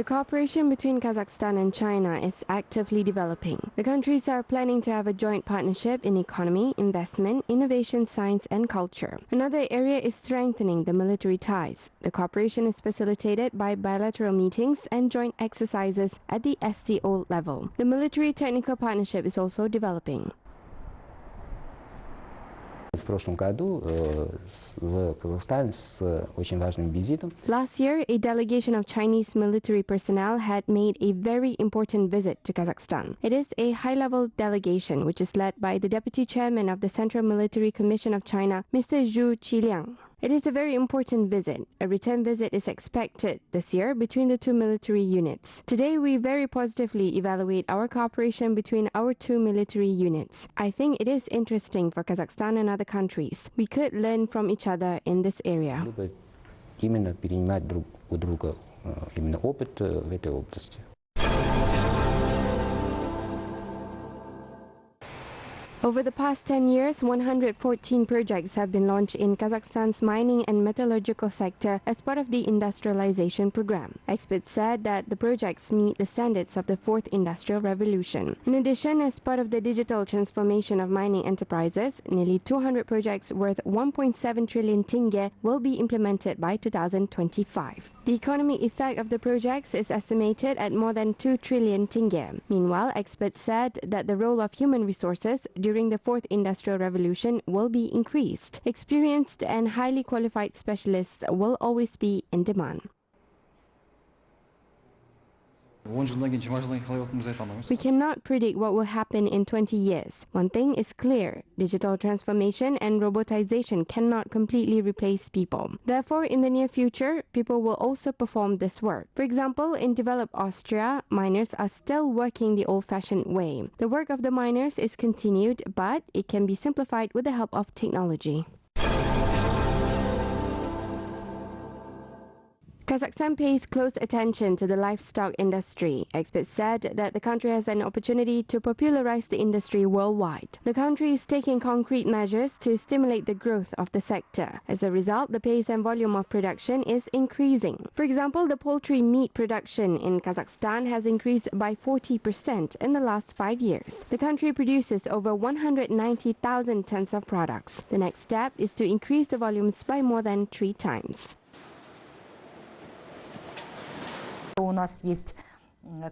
The cooperation between Kazakhstan and China is actively developing. The countries are planning to have a joint partnership in economy, investment, innovation, science, and culture. Another area is strengthening the military ties. The cooperation is facilitated by bilateral meetings and joint exercises at the SCO level. The military technical partnership is also developing. В прошлом году в Казахстан с очень важным визитом. Last year, a delegation of Chinese military personnel had made a very important visit to Kazakhstan. It is a high-level delegation which is led by the Deputy Chairman of the Central Military Commission of China, Mr. Zhu Qiliang. It is a very important visit. A return visit is expected this year between the two military units. Today, we very positively evaluate our cooperation between our two military units. I think it is interesting for Kazakhstan and other countries. We could learn from each other in this area. Именно перенимать друг у друга именно опыт в этой области. Over the past 10 years, 114 projects have been launched in Kazakhstan's mining and metallurgical sector as part of the industrialization program. Experts said that the projects meet the standards of the fourth industrial revolution. In addition, as part of the digital transformation of mining enterprises, nearly 200 projects worth 1.7 trillion tenge will be implemented by 2025. The economic effect of the projects is estimated at more than 2 trillion tenge. Meanwhile, experts said that the role of human resources during the fourth industrial revolution will be increased. Experienced and highly qualified specialists will always be in demand. We cannot predict what will happen in 20 years. One thing is clear: digital transformation and robotization cannot completely replace people. Therefore, in the near future, people will also perform this work. For example, in developed Austria, miners are still working the old-fashioned way. The work of the miners is continued, but it can be simplified with the help of technology. Kazakhstan pays close attention to the livestock industry. Experts said that the country has an opportunity to popularize the industry worldwide. The country is taking concrete measures to stimulate the growth of the sector. As a result, the pace and volume of production is increasing. For example, the poultry meat production in Kazakhstan has increased by 40% in the last 5 years. The country produces over 190,000 tons of products. The next step is to increase the volumes by more than 3 times. У нас есть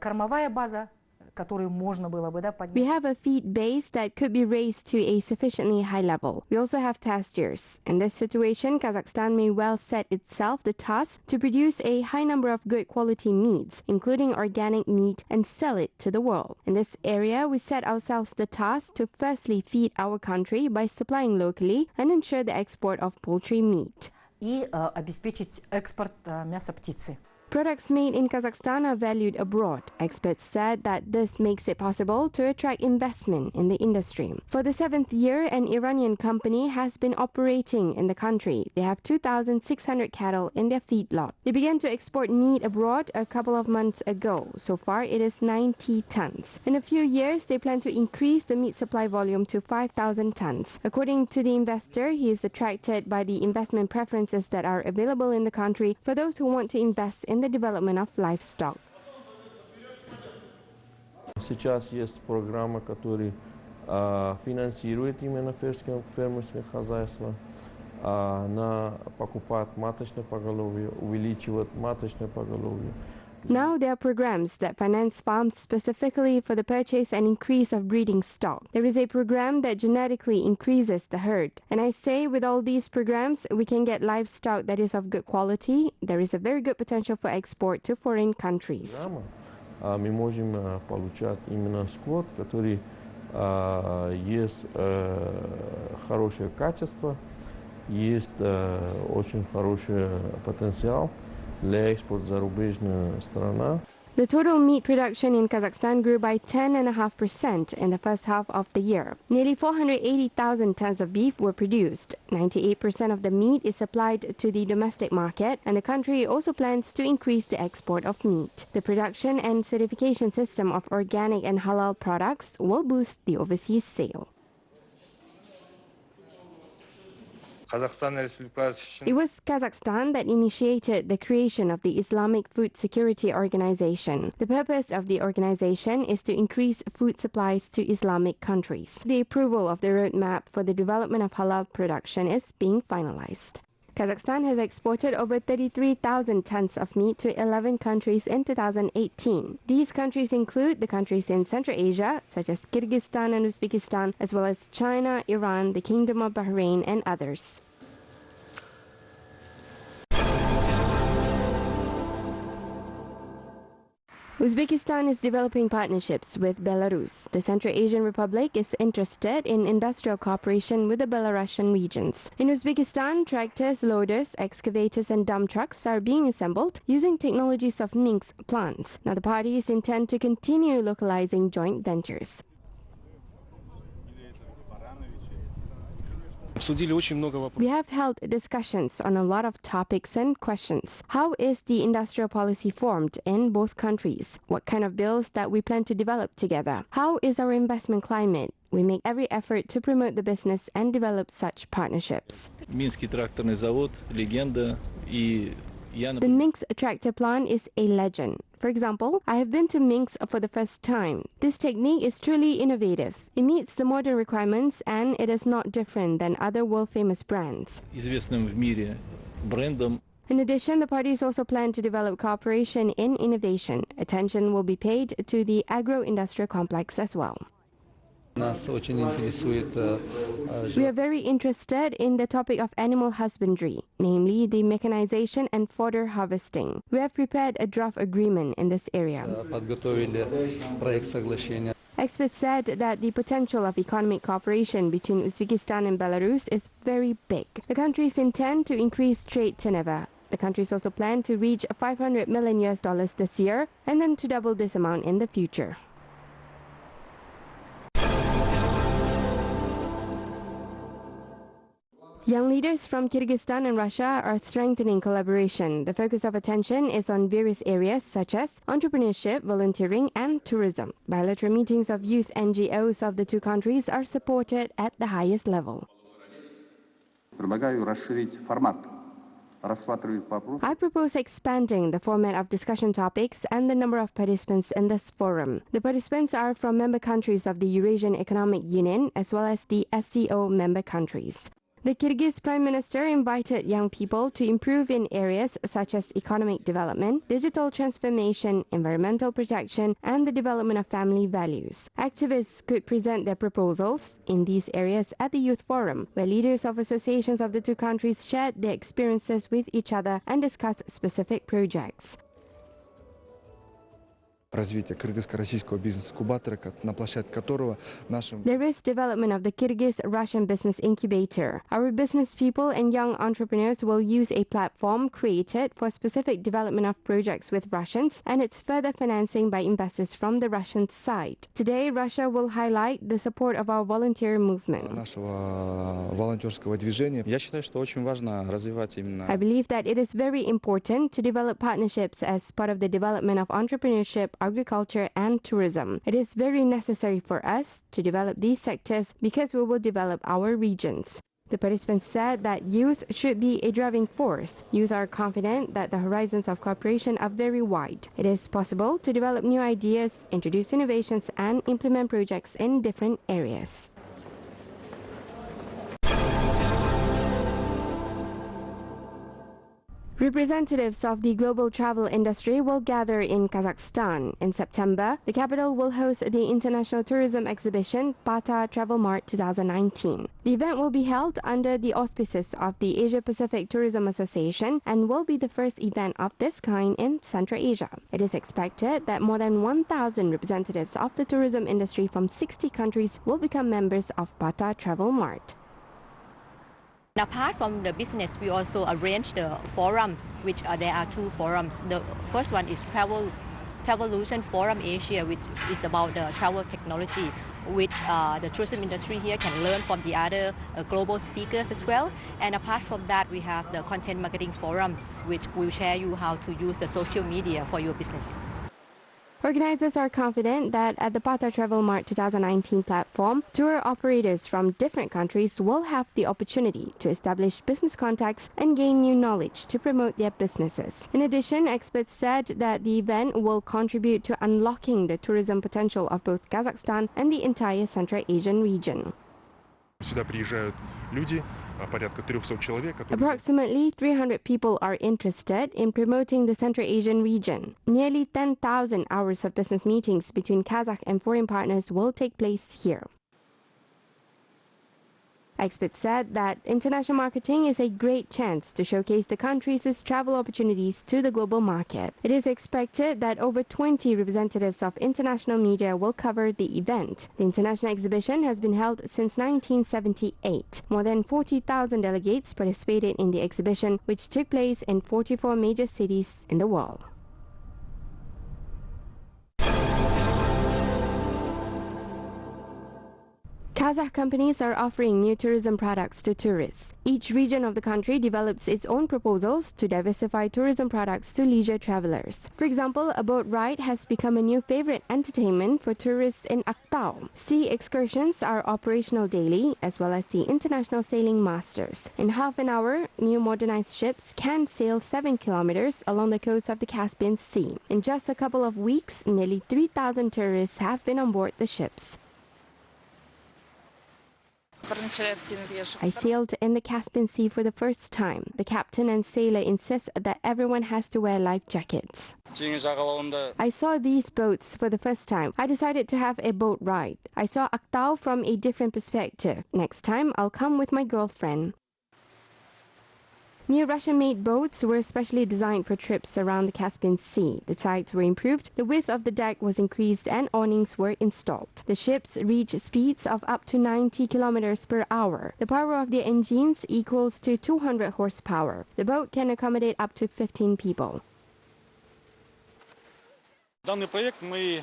кормовая база, которую можно было бы поднять. We have a feed base that could be raised to a sufficiently high level. We also have pastures. In this situation, Kazakhstan may well set itself the task to produce a high number of good quality meats, including organic meat, and sell it to the world. In this area, we set ourselves the task to firstly feed our country by supplying locally and ensure the export of poultry meat. И обеспечить экспорт мяса птицы. Products made in Kazakhstan are valued abroad. Experts said that this makes it possible to attract investment in the industry. For the 7th year, an Iranian company has been operating in the country. They have 2,600 cattle in their feedlot. They began to export meat abroad a couple of months ago. So far, it is 90 tons. In a few years, they plan to increase the meat supply volume to 5,000 tons. According to the investor, he is attracted by the investment preferences that are available in the country for those who want to invest in the development of livestock. Сейчас есть программа, которая финансирует именно фермерское хозяйство. Она покупает маточное поголовье, увеличивает маточное поголовье. Now there are programs that finance farms specifically for the purchase and increase of breeding stock. There is a program that genetically increases the herd. And I say with all these programs, we can get livestock that is of good quality. There is a very good potential for export to foreign countries. Мы можем получать именно скот, который есть хорошее качество, есть очень хороший потенциал. The total meat production in Kazakhstan grew by 10.5% in the first half of the year. Nearly 480,000 tons of beef were produced. 98% of the meat is supplied to the domestic market, and the country also plans to increase the export of meat. The production and certification system of organic and halal products will boost the overseas sale. It was Kazakhstan that initiated the creation of the Islamic Food Security Organization. The purpose of the organization is to increase food supplies to Islamic countries. The approval of the roadmap for the development of halal production is being finalized. Kazakhstan has exported over 33,000 tons of meat to 11 countries in 2018. These countries include the countries in Central Asia, such as Kyrgyzstan and Uzbekistan, as well as China, Iran, the Kingdom of Bahrain, and others. Uzbekistan is developing partnerships with Belarus. The Central Asian Republic is interested in industrial cooperation with the Belarusian regions. In Uzbekistan, tractors, loaders, excavators and dump trucks are being assembled using technologies of Minsk plants. Now the parties intend to continue localizing joint ventures. We have held discussions on a lot of topics and questions. How is the industrial policy formed in both countries? What kind of bills that we plan to develop together? How is our investment climate? We make every effort to promote the business and develop such partnerships. The Minsk tractor plant is a legend. For example, I have been to Minsk for the first time. This technique is truly innovative. It meets the modern requirements and it is not different than other world-famous brands. In addition, the parties also plan to develop cooperation in innovation. Attention will be paid to the agro-industrial complex as well. We are very interested in the topic of animal husbandry, namely the mechanization and fodder harvesting. We have prepared a draft agreement in this area. Experts said that the potential of economic cooperation between Uzbekistan and Belarus is very big. The countries intend to increase trade turnover. The countries also plan to reach $500 million this year and then to double this amount in the future. Young leaders from Kyrgyzstan and Russia are strengthening collaboration. The focus of attention is on various areas such as entrepreneurship, volunteering, and tourism. Bilateral meetings of youth NGOs of the two countries are supported at the highest level. I propose expanding the format of discussion topics and the number of participants in this forum. The participants are from member countries of the Eurasian Economic Union as well as the SCO member countries. The Kyrgyz Prime Minister invited young people to improve in areas such as economic development, digital transformation, environmental protection, and the development of family values. Activists could present their proposals in these areas at the Youth Forum, where leaders of associations of the two countries shared their experiences with each other and discussed specific projects. There is development of the Kyrgyz-Russian Business Incubator. Our business people and young entrepreneurs will use a platform created for specific development of projects with Russians and its further financing by investors from the Russian side. Today, Russia will highlight the support of our volunteer movement. I believe that it is very important to develop partnerships as part of the development of entrepreneurship, agriculture and tourism. It is very necessary for us to develop these sectors because we will develop our regions. The participants said that youth should be a driving force. Youth are confident that the horizons of cooperation are very wide. It is possible to develop new ideas, introduce innovations and implement projects in different areas. Representatives of the global travel industry will gather in Kazakhstan. In September, the capital will host the international tourism exhibition Bata Travel Mart 2019. The event will be held under the auspices of the Asia-Pacific Tourism Association and will be the first event of this kind in Central Asia. It is expected that more than 1,000 representatives of the tourism industry from 60 countries will become members of Bata Travel Mart. Apart from the business, we also arrange the forums, which there are two forums. The first one is Travolution Forum Asia, which is about the travel technology, which the tourism industry here can learn from the other global speakers as well. And apart from that, we have the Content Marketing Forum, which will share you how to use the social media for your business. Organizers are confident that at the Pata Travel Mart 2019 platform, tour operators from different countries will have the opportunity to establish business contacts and gain new knowledge to promote their businesses. In addition, experts said that the event will contribute to unlocking the tourism potential of both Kazakhstan and the entire Central Asian region. Сюда приезжают люди, порядка 300 человек, которые... Approximately 300 people are interested in promoting the Central Asian region. Nearly 10,000 hours of business meetings between Kazakh and foreign partners will take place here. Experts said that international marketing is a great chance to showcase the country's travel opportunities to the global market. It is expected that over 20 representatives of international media will cover the event. The international exhibition has been held since 1978. More than 40,000 delegates participated in the exhibition, which took place in 44 major cities in the world. Kazakh companies are offering new tourism products to tourists. Each region of the country develops its own proposals to diversify tourism products to leisure travelers. For example, a boat ride has become a new favorite entertainment for tourists in Aktau. Sea excursions are operational daily, as well as the International Sailing Masters. In half an hour, new modernized ships can sail 7 kilometers along the coast of the Caspian Sea. In just a couple of weeks, nearly 3,000 tourists have been on board the ships. I sailed in the Caspian Sea for the first time. The captain and sailor insist that everyone has to wear life jackets. I saw these boats for the first time. I decided to have a boat ride. I saw Aktau from a different perspective. Next time, I'll come with my girlfriend. New Russian-made boats were specially designed for trips around the Caspian Sea. The sides were improved, the width of the deck was increased, and awnings were installed. The ships reach speeds of up to 90 kilometers per hour. The power of the engines equals to 200 horsepower. The boat can accommodate up to 15 people. Данный проект мы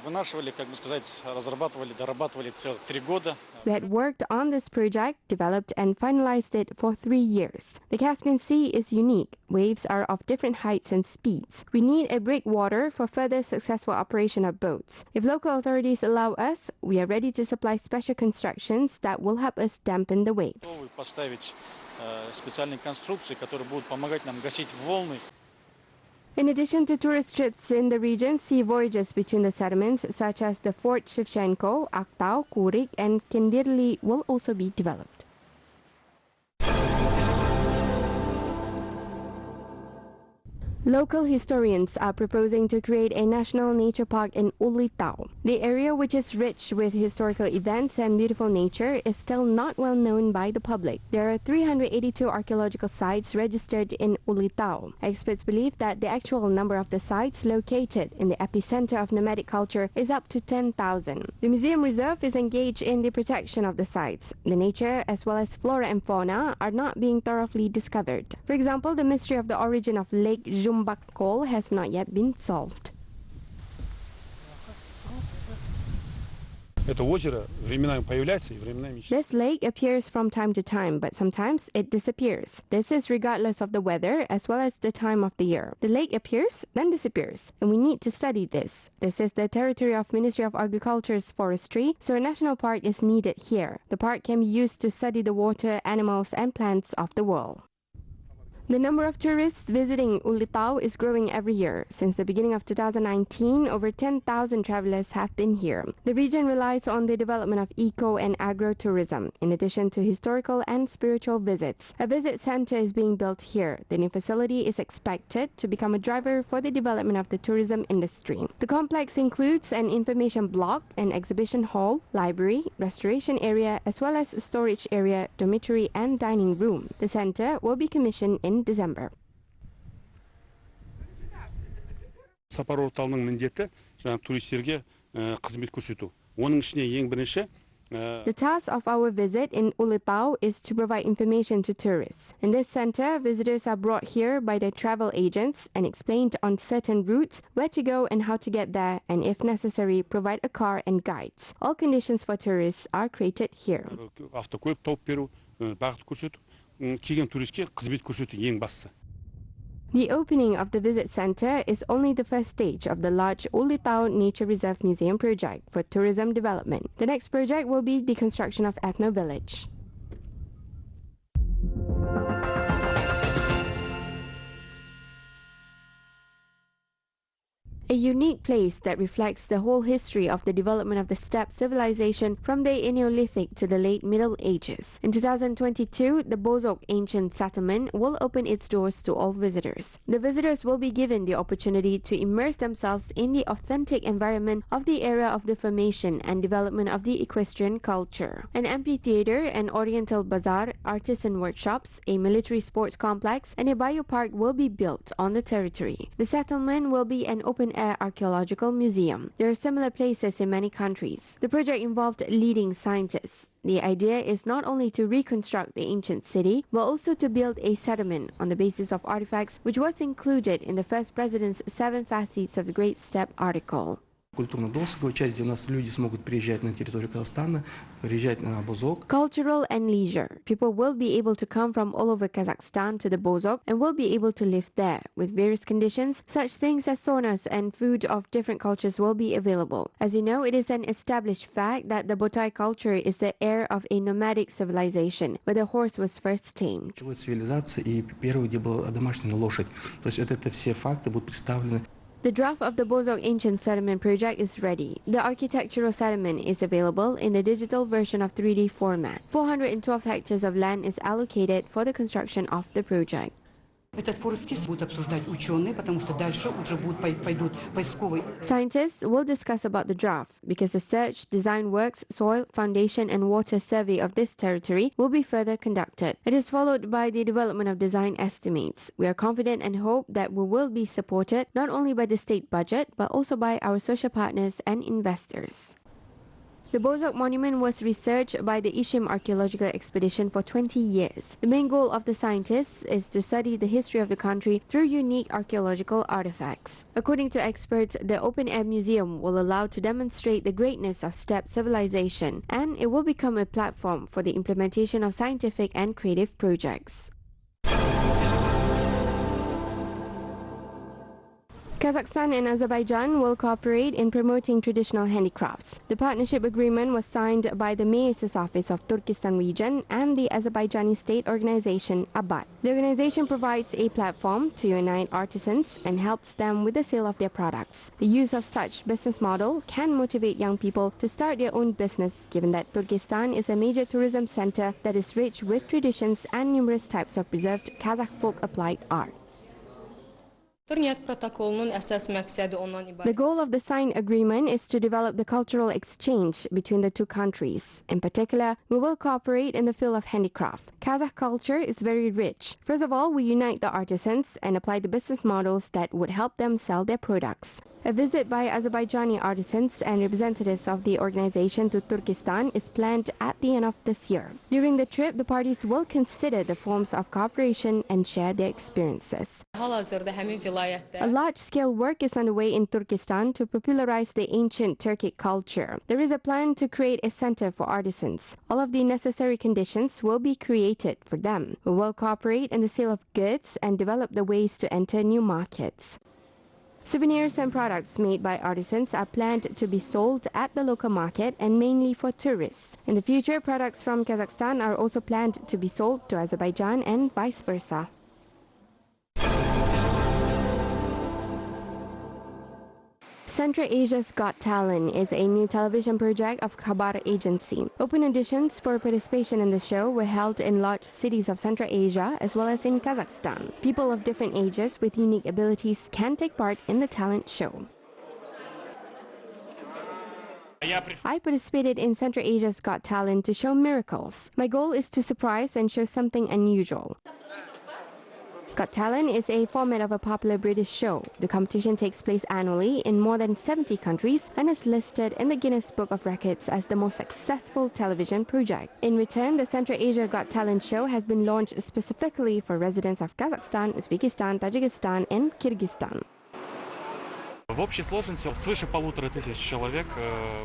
вынашивали, как бы сказать, разрабатывали, дорабатывали целых 3 года. We had worked on this project, developed and finalized it for 3 years. The Caspian Sea is unique. Waves are of different heights and speeds. We need a breakwater for further successful operation of boats. If local authorities allow us, we are ready to supply special constructions that will help us dampen the waves. Поставить специальные конструкции, которые будут помогать нам гасить волны. In addition to tourist trips in the region, sea voyages between the settlements such as the Fort Shevchenko, Aktau, Kurik and Kendirli will also be developed. Local historians are proposing to create a national nature park in Ulitau. The area, which is rich with historical events and beautiful nature, is still not well known by the public. There are 382 archaeological sites registered in Ulitau. Experts believe that the actual number of the sites located in the epicenter of nomadic culture is up to 10,000. The museum reserve is engaged in the protection of the sites. The nature, as well as flora and fauna, are not being thoroughly discovered. For example, the mystery of the origin of Lake Jibek has not yet been solved. This lake appears from time to time, but sometimes it disappears. This is regardless of the weather as well as the time of the year. The lake appears, then disappears, and we need to study this. This is the territory of Ministry of Agriculture's forestry, so a national park is needed here. The park can be used to study the water, animals, and plants of the world. The number of tourists visiting Ulitau is growing every year. Since the beginning of 2019, over 10,000 travelers have been here. The region relies on the development of eco and agro-tourism, in addition to historical and spiritual visits. A visit center is being built here. The new facility is expected to become a driver for the development of the tourism industry. The complex includes an information block, an exhibition hall, library, restoration area, as well as storage area, dormitory, and dining room. The center will be commissioned in December. Сапар орталығының міндеті туристерге қызмет көрсету. Оның ішіне ең бірінші The task of our visit in Ulitau is to provide information to tourists. In this center, visitors are brought here by their travel agents and explained on certain routes, where to go and how to get there, and if necessary, provide a car and guides. All conditions for tourists are created here. Автокөлік тауып беру, бағыт көрсету, келген туристке қызмет көрсету ең бастысы. The opening of the visit center is only the first stage of the large Ulitau Nature Reserve Museum project for tourism development. The next project will be the construction of Ethno Village. A unique place that reflects the whole history of the development of the steppe civilization from the Neolithic to the late Middle Ages. In 2022, the Bozok ancient settlement will open its doors to all visitors. The visitors will be given the opportunity to immerse themselves in the authentic environment of the era of the formation and development of the equestrian culture. An amphitheater, an oriental bazaar, artisan workshops, a military sports complex, and a biopark will be built on the territory. The settlement will be an open-air archaeological museum. There are similar places in many countries. The project involved leading scientists. The idea is not only to reconstruct the ancient city, but also to build a settlement on the basis of artifacts, which was included in the first president's 7 facets of the Great Steppe article. Культурно-досуговая часть, где у нас люди смогут приезжать на территорию Казахстана, приезжать на Бозок. Cultural and leisure. People will be able to come from all over Kazakhstan to the Bozok and will be able to live there with various conditions. Such things as saunas and food of different cultures will be available. As you know, it is an established fact that the Botai culture is the heir of a nomadic civilization, where the horse was first tamed. Цивилизация и первый, где была одомашнена лошадь. То есть это все факты будут представлены. The draft of the Bozok Ancient Settlement project is ready. The architectural settlement is available in the digital version of 3D format. 412 hectares of land is allocated for the construction of the project. Этот форскис будут обсуждать ученые, потому что дальше уже пойдут поисковые. Scientists will discuss about the draft because the search, design works, soil, foundation and water survey of this territory will be further conducted. It is followed by the development of design estimates. We are confident and hope that we will be supported not only by the state budget but also by our social partners and investors. The Bozok monument was researched by the Ishim Archaeological Expedition for 20 years. The main goal of the scientists is to study the history of the country through unique archaeological artifacts. According to experts, the open-air museum will allow to demonstrate the greatness of steppe civilization, and it will become a platform for the implementation of scientific and creative projects. Kazakhstan and Azerbaijan will cooperate in promoting traditional handicrafts. The partnership agreement was signed by the Mayor's Office of Turkestan Region and the Azerbaijani state organization ABAT. The organization provides a platform to unite artisans and helps them with the sale of their products. The use of such business model can motivate young people to start their own business, given that Turkestan is a major tourism center that is rich with traditions and numerous types of preserved Kazakh folk applied art. The goal of the signed agreement is to develop the cultural exchange between the two countries. In particular, we will cooperate in the field of handicraft. Kazakh culture is very rich. First of all, we unite the artisans and apply the business models that would help them sell their products. A visit by Azerbaijani artisans and representatives of the organization to Turkestan is planned at the end of this year. During the trip, the parties will consider the forms of cooperation and share their experiences. A large-scale work is underway in Turkestan to popularize the ancient Turkic culture. There is a plan to create a center for artisans. All of the necessary conditions will be created for them. We will cooperate in the sale of goods and develop the ways to enter new markets. Souvenirs and products made by artisans are planned to be sold at the local market and mainly for tourists. In the future, products from Kazakhstan are also planned to be sold to Azerbaijan and vice versa. Central Asia's Got Talent is a new television project of Khabar Agency. Open auditions for participation in the show were held in large cities of Central Asia as well as in Kazakhstan. People of different ages with unique abilities can take part in the talent show. I participated in Central Asia's Got Talent to show miracles. My goal is to surprise and show something unusual. Got Talent is a format of a popular British show. The competition takes place annually in more than 70 countries and is listed in the Guinness Book of Records as the most successful television project. In return, the Central Asia Got Talent show has been launched specifically for residents of Kazakhstan, Uzbekistan, Tajikistan and Kyrgyzstan. В общей сложности свыше 1500 человек.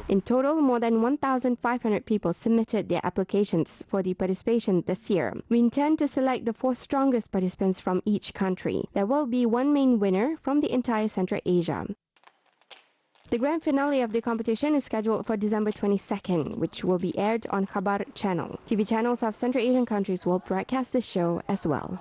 In total, more than 1,500 people submitted their applications for the participation this year. We intend to select the 4 strongest participants from each country. There will be one main winner from the entire Central Asia. The grand finale of the competition is scheduled for December 22nd, which will be aired on Khabar channel. TV channels of Central Asian countries will broadcast the show as well.